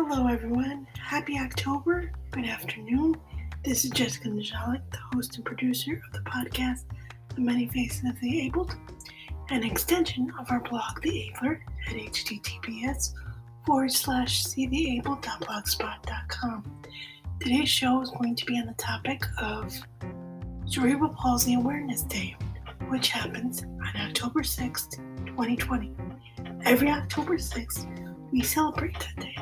Hello everyone, happy October, good afternoon. This is Jessica Niziolek, the host and producer of the podcast, The Many Faces of the Abled, an extension of our blog, The Abler, at https://seetheabled.blogspot.com. Today's show is going to be on the topic of Cerebral Palsy Awareness Day, which happens on October 6th, 2020. Every October 6th, we celebrate that day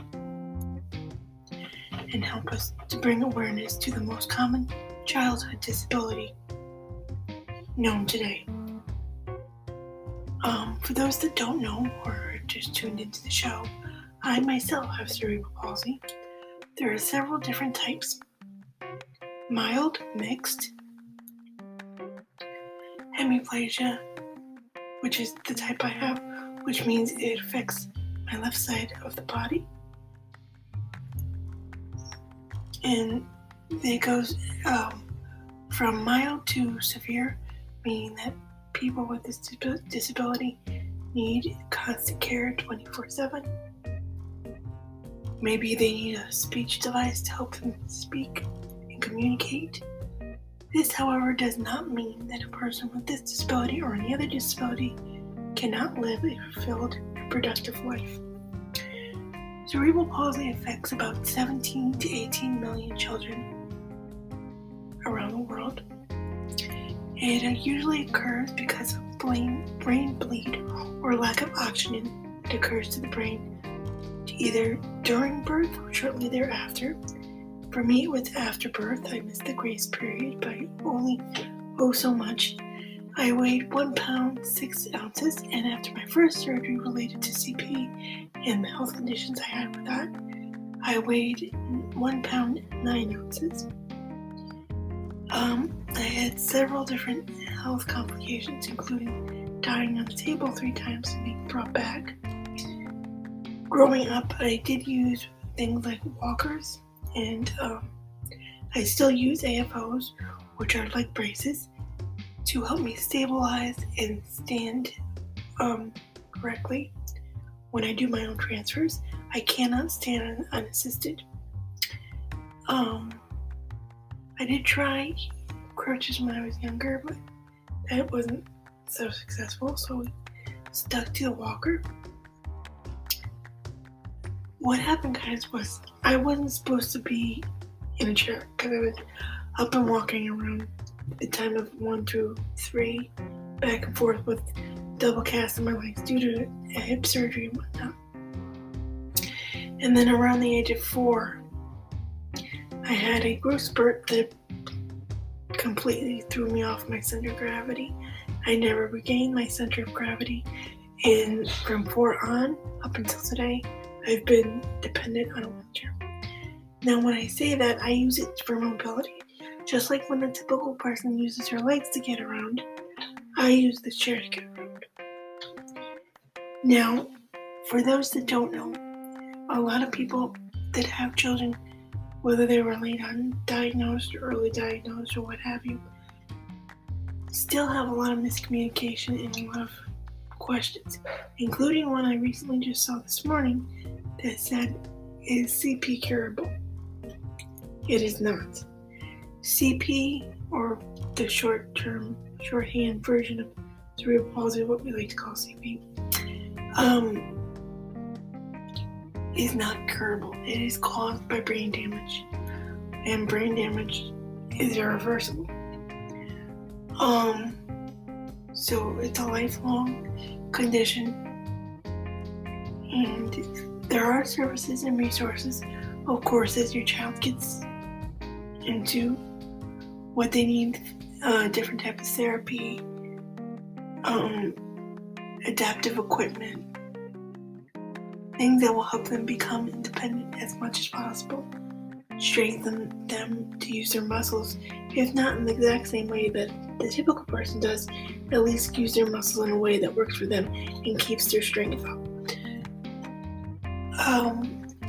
and help us to bring awareness to the most common childhood disability known today. For those that don't know or just tuned into the show, I myself have cerebral palsy. There are several different types: mild, mixed, hemiplegia, which is the type I have, which means it affects my left side of the body. And it goes from mild to severe, meaning that people with this disability need constant care 24/7. Maybe they need a speech device to help them speak and communicate. This, however, does not mean that a person with this disability or any other disability cannot live a fulfilled and productive life. Cerebral palsy affects about 17 to 18 million children around the world. It usually occurs because of brain bleed or lack of oxygen that occurs to the brain either during birth or shortly thereafter. For me, it was after birth. I missed the grace period by only so much. I weighed 1 pound 6 ounces, and after my first surgery related to CP and the health conditions I had with that, I weighed 1 pound 9 ounces. I had several different health complications, including dying on the table 3 times and being brought back. Growing up, I did use things like walkers, and I still use AFOs, which are like braces, to help me stabilize and stand correctly. When I do my own transfers, I cannot stand unassisted. I did try crutches when I was younger, but that wasn't so successful, so we stuck to the walker. What happened, guys, was I wasn't supposed to be in a chair because I was up and walking around the time of 1 through 3, back and forth with double casts in my legs due to a hip surgery and whatnot. And then around the age of 4, I had a growth spurt that completely threw me off my center of gravity. I never regained my center of gravity, and from 4 on, up until today, I've been dependent on a wheelchair. Now, when I say that, I use it for mobility. Just like when the typical person uses her legs to get around, I use the chair to get around. Now, for those that don't know, a lot of people that have children, whether they were late undiagnosed or early diagnosed or what have you, still have a lot of miscommunication and a lot of questions, including one I recently just saw this morning that said, "Is CP curable?" It is not. CP, or the shorthand version of cerebral palsy, what we like to call CP, is not curable. It is caused by brain damage, and brain damage is irreversible. So it's a lifelong condition, and there are services and resources, of course, as your child gets into what they need, different types of therapy, adaptive equipment, things that will help them become independent as much as possible, strengthen them to use their muscles, if not in the exact same way that the typical person does, at least use their muscles in a way that works for them and keeps their strength up.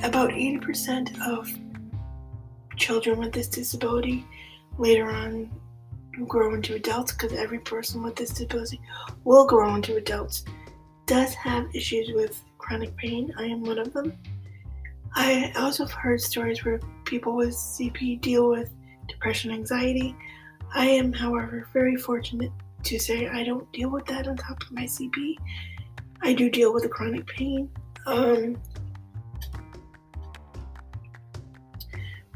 About 80% of children with this disability later on grow into adults, because every person with this disability will grow into adults, does have issues with chronic pain. I am one of them. I also have heard stories where people with CP deal with depression and anxiety. I am, however, very fortunate to say I don't deal with that on top of my CP. I do deal with the chronic pain.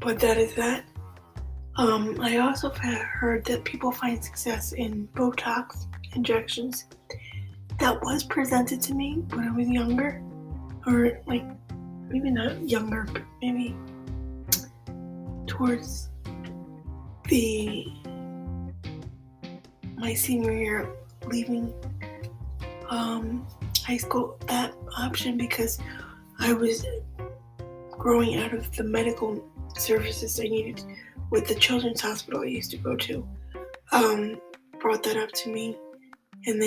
But that is that. I also have heard that people find success in Botox injections. That was presented to me when I was younger, or like maybe not younger, but maybe towards my senior year, leaving high school, that option, because I was growing out of the medical services I needed with the children's hospital I used to go to. Brought that up to me, and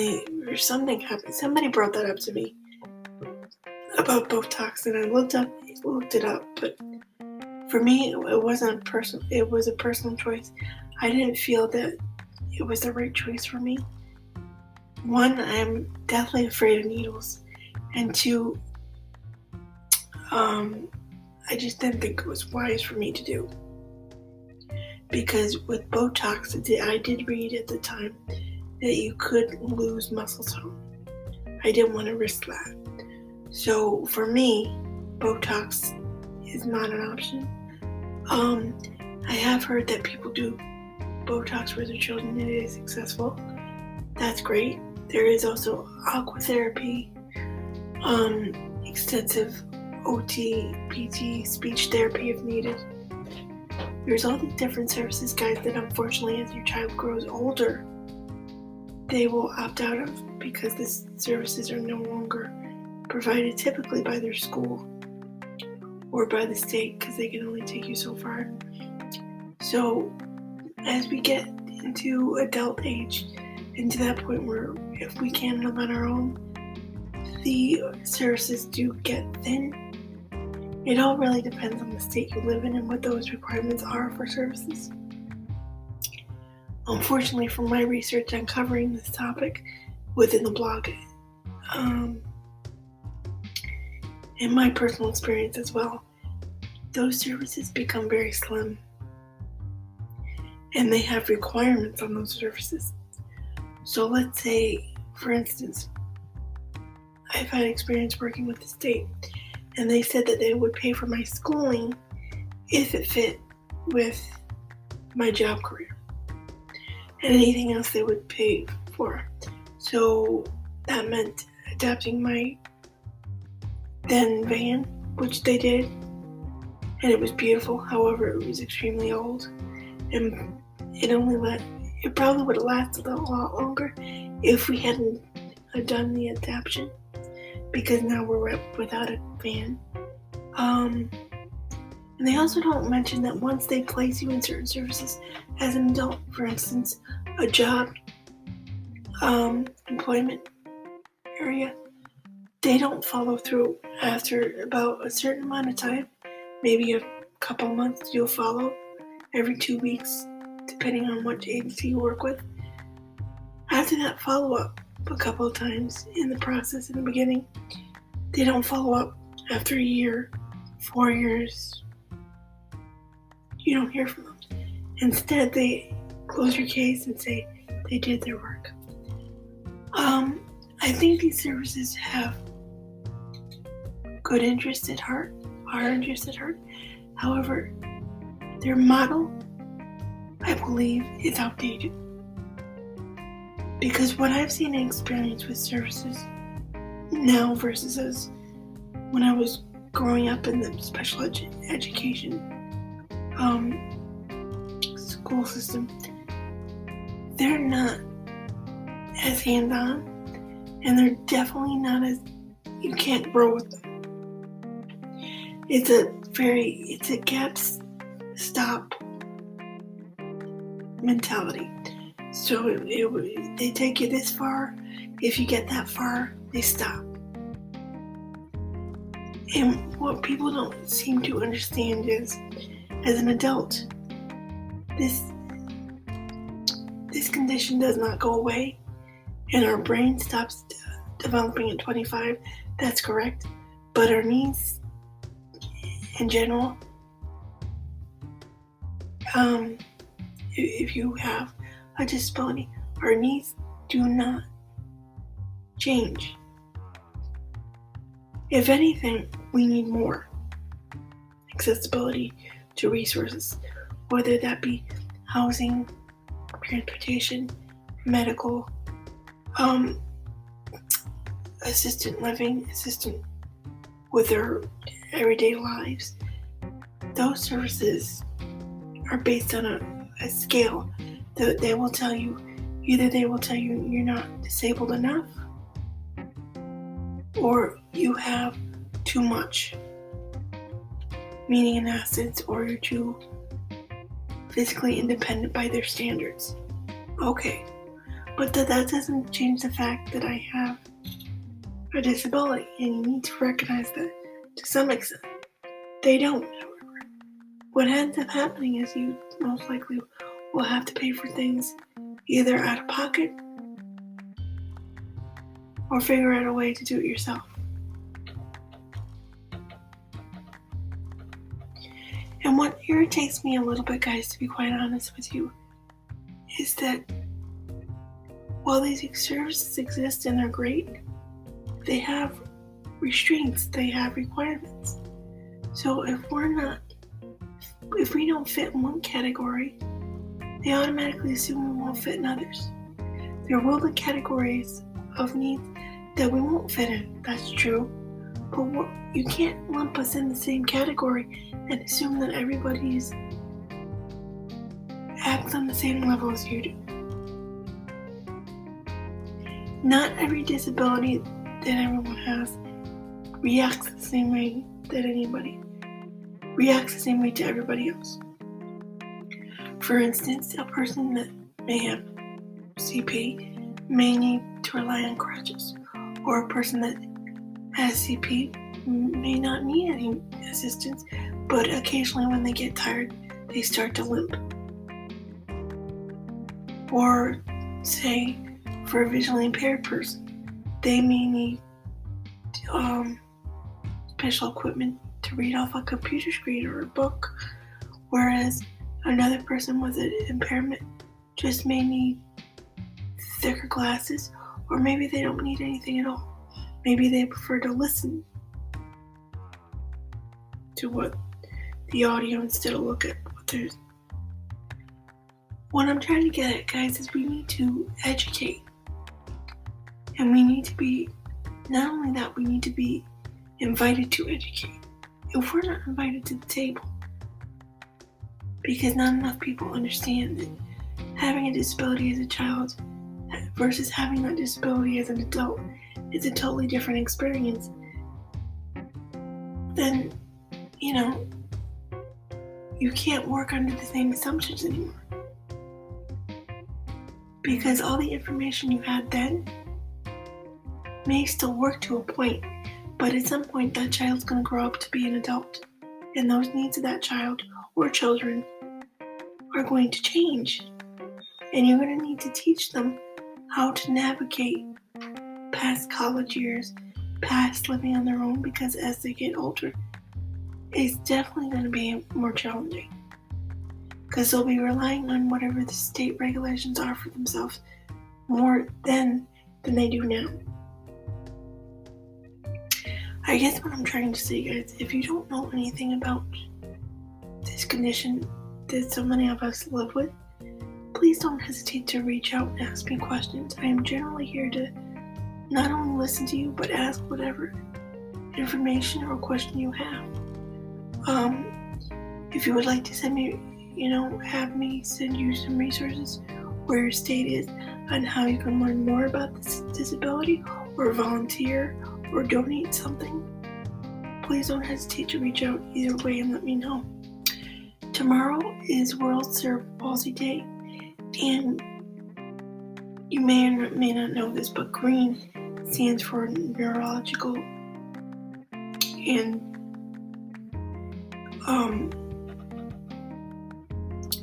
something happened. Somebody brought that up to me about Botox, and I looked it up, but for me, it wasn't personal. It was a personal choice. I didn't feel that it was the right choice for me. One, I'm deathly afraid of needles, and two, I just didn't think it was wise for me to do. Because with Botox, I did read at the time that you could lose muscle tone. I didn't want to risk that. So for me, Botox is not an option. I have heard that people do Botox for their children and it is successful. That's great. There is also aqua therapy, extensive OT, PT, speech therapy if needed. There's all the different services, guys, that unfortunately as your child grows older, they will opt out of because these services are no longer provided typically by their school or by the state because they can only take you so far. So as we get into adult age, into that point where if we can live on our own, the services do get thin. It all really depends on the state you live in and what those requirements are for services. Unfortunately, from my research on covering this topic within the blog, and my personal experience as well, those services become very slim. And they have requirements on those services. So let's say, for instance, I've had experience working with the state, and they said that they would pay for my schooling if it fit with my job career. And anything else they would pay for. So that meant adapting my then van, which they did, and it was beautiful. However, it was extremely old, and it probably would have lasted a lot longer if we hadn't done the adaptation, because now we're without a van. And they also don't mention that once they place you in certain services as an adult, for instance, a job, employment area, they don't follow through after about a certain amount of time, maybe a couple months. You'll follow every 2 weeks, depending on what agency you work with. After that follow-up a couple of times in the process in the beginning, they don't follow up after a year, 4 years. You don't hear from them. Instead, they close your case and say they did their work. I think these services have good interest at heart, our interest at heart. However, their model, I believe, is outdated. Because what I've seen and experienced with services now versus as when I was growing up in the special education school system, they're not as hands-on, and they're definitely not as, you can't grow with them. It's a gap stop mentality. So they take you this far. If you get that far, they stop. And what people don't seem to understand is, as an adult, this condition does not go away, and our brain stops developing at 25. That's correct. But our needs in general, if you have a disability, our needs do not change. If anything, we need more accessibility to resources, whether that be housing, transportation, medical, assistant living, assistant with their everyday lives. Those services are based on a scale that they will tell you, either they will tell you you're not disabled enough, or you have too much, meaning in essence, or you're too physically independent by their standards. Okay, but that doesn't change the fact that I have a disability, and you need to recognize that to some extent. They don't, however. What ends up happening is you most likely will have to pay for things either out of pocket or figure out a way to do it yourself. And what irritates me a little bit, guys, to be quite honest with you, is that while these services exist and they're great, they have restraints, they have requirements. So if we don't fit in one category, they automatically assume we won't fit in others. There will be categories of needs that we won't fit in, that's true, but you can't lump us in the same category and assume that everybody acts on the same level as you do. Not every disability that everyone has reacts the same way that anybody reacts the same way to everybody else. For instance, a person that may have CP may need to rely on crutches, or a person that has CP may not need any assistance, but occasionally when they get tired, they start to limp. Or say, for a visually impaired person, they may need special equipment to read off a computer screen or a book, whereas another person with an impairment just may need thicker glasses, or maybe they don't need anything at all. Maybe they prefer to listen to what the audio instead of look at what there's. What I'm trying to get at, guys, is we need to educate. And we need to be, not only that, we need to be invited to educate. If we're not invited to the table, because not enough people understand that having a disability as a child versus having that disability as an adult is a totally different experience, then, you can't work under the same assumptions anymore. Because all the information you had then may still work to a point, but at some point that child's going to grow up to be an adult, and those needs of that child or children are going to change, and you're going to need to teach them how to navigate past college years, past living on their own, because as they get older, it's definitely going to be more challenging, because they'll be relying on whatever the state regulations are for themselves more then than they do now. I guess what I'm trying to say, guys, if you don't know anything about this condition that so many of us live with, please don't hesitate to reach out and ask me questions. I am generally here to not only listen to you, but ask whatever information or question you have. If you would like to send me, have me send you some resources where your state is on how you can learn more about this disability, or volunteer, or donate something, please don't hesitate to reach out either way and let me know. Tomorrow is World Cerebral Palsy Day, and you may or may not know this, but green stands for neurological and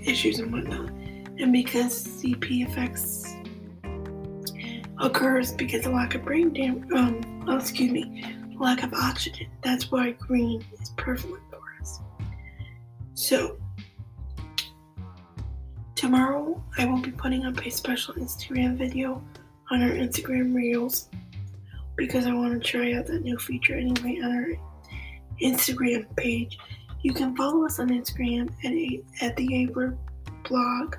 issues and whatnot. And because CP occurs because of lack of lack of oxygen, that's why green is prevalent for us. So, tomorrow I will be putting up a special Instagram video on our Instagram Reels because I want to try out that new feature anyway on our Instagram page. You can follow us on Instagram at the Abler blog.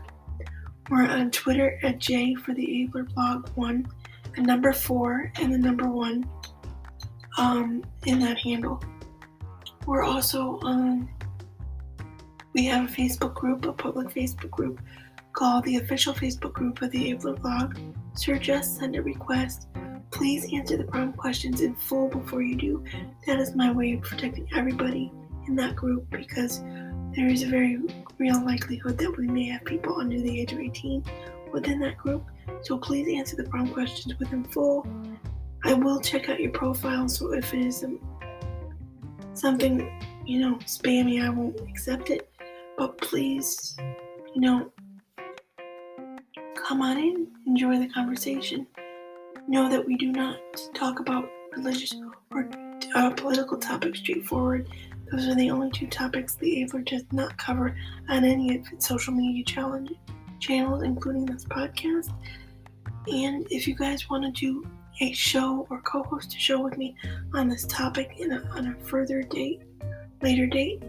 We're on Twitter at J for the Abler blog 1, the number 4, and the number 1 in that handle. We're also we have a Facebook group, a public Facebook group called the official Facebook group of the Abler blog. Search us, send a request. Please answer the prompt questions in full before you do. That is my way of protecting everybody in that group because there is a very real likelihood that we may have people under the age of 18 within that group. So please answer the prompt questions within full. I will check out your profile, so if it is something, spammy, I won't accept it. But please, come on in, enjoy the conversation. Know that we do not talk about religious or political topics straightforward. Those are the only 2 topics the Abler does not cover on any of its social media channels, including this podcast. And if you guys want to do a show or co-host a show with me on this topic on a later date,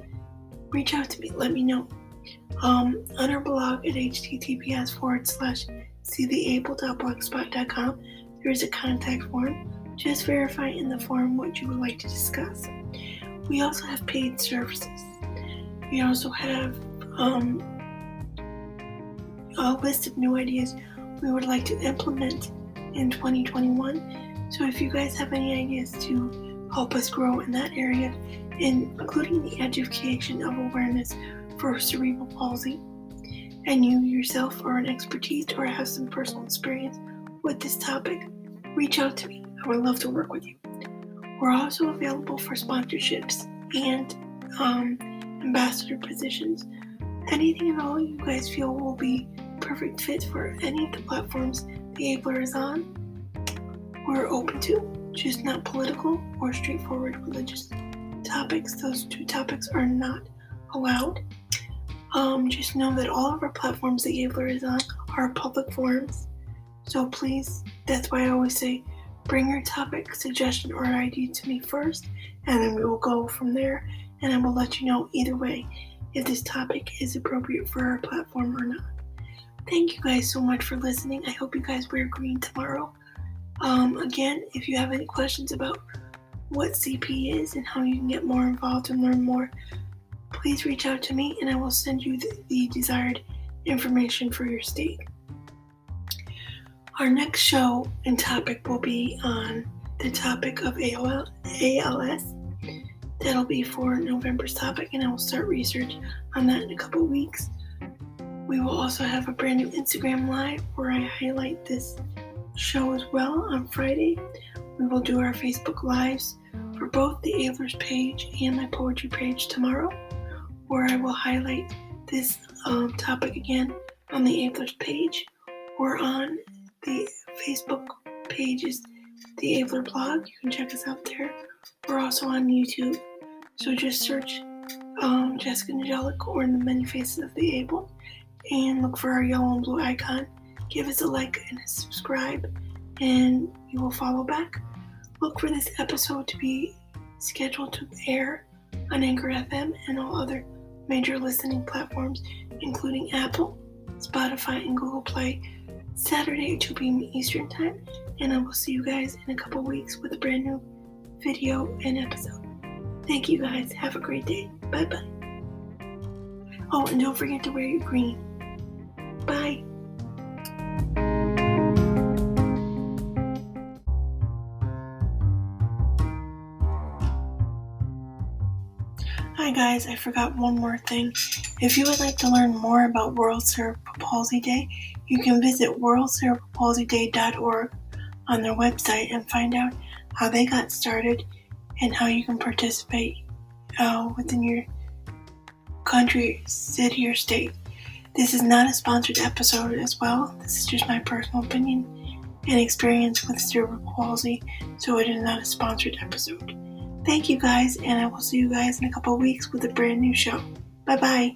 reach out to me. Let me know. On our blog at https://seetheable.blogspot.com, there is a contact form. Just verify in the form what you would like to discuss. We also have paid services. We also have a list of new ideas we would like to implement in 2021. So if you guys have any ideas to help us grow in that area, including the education of awareness for cerebral palsy, and you yourself are an expertise or have some personal experience with this topic, reach out to me. I would love to work with you. We're also available for sponsorships and ambassador positions. Anything at all you guys feel will be perfect fit for any of the platforms the Abler is on, we're open to, just not political or straightforward religious topics. Those 2 topics are not allowed. Just know that all of our platforms the Abler is on are public forums. So please, that's why I always say, bring your topic, suggestion, or idea to me first, and then we will go from there, and I will let you know either way if this topic is appropriate for our platform or not. Thank you guys so much for listening. I hope you guys wear green tomorrow. Again, if you have any questions about what CP is and how you can get more involved and learn more, please reach out to me and I will send you the desired information for your state. Our next show and topic will be on the topic of ALS. That'll be for November's topic, and I will start research on that in a couple weeks. We will also have a brand new Instagram Live where I highlight this show as well on Friday. We will do our Facebook Lives for both the Abler's page and my poetry page tomorrow, where I will highlight this topic again on the Abler's page or on the Facebook pages, the Abler blog. You can check us out there. We're also on YouTube, so just search Jessica Niziolek or in the Many Faces of the Able and look for our yellow and blue icon. Give us a like and a subscribe, and you will follow back. Look for this episode to be scheduled to air on Anchor FM and all other major listening platforms, including Apple, Spotify, and Google Play, Saturday at 2 p.m. Eastern Time. And I will see you guys in a couple weeks with a brand new video and episode. Thank you guys. Have a great day. Bye-bye. Oh, and don't forget to wear your green. Bye. Hi guys, I forgot one more thing. If you would like to learn more about World Cerebral Palsy Day, you can visit worldcerebralpalsyday.org on their website and find out how they got started and how you can participate within your country, city, or state. This is not a sponsored episode as well. This is just my personal opinion and experience with cerebral palsy, so it is not a sponsored episode. Thank you guys, and I will see you guys in a couple of weeks with a brand new show. Bye-bye.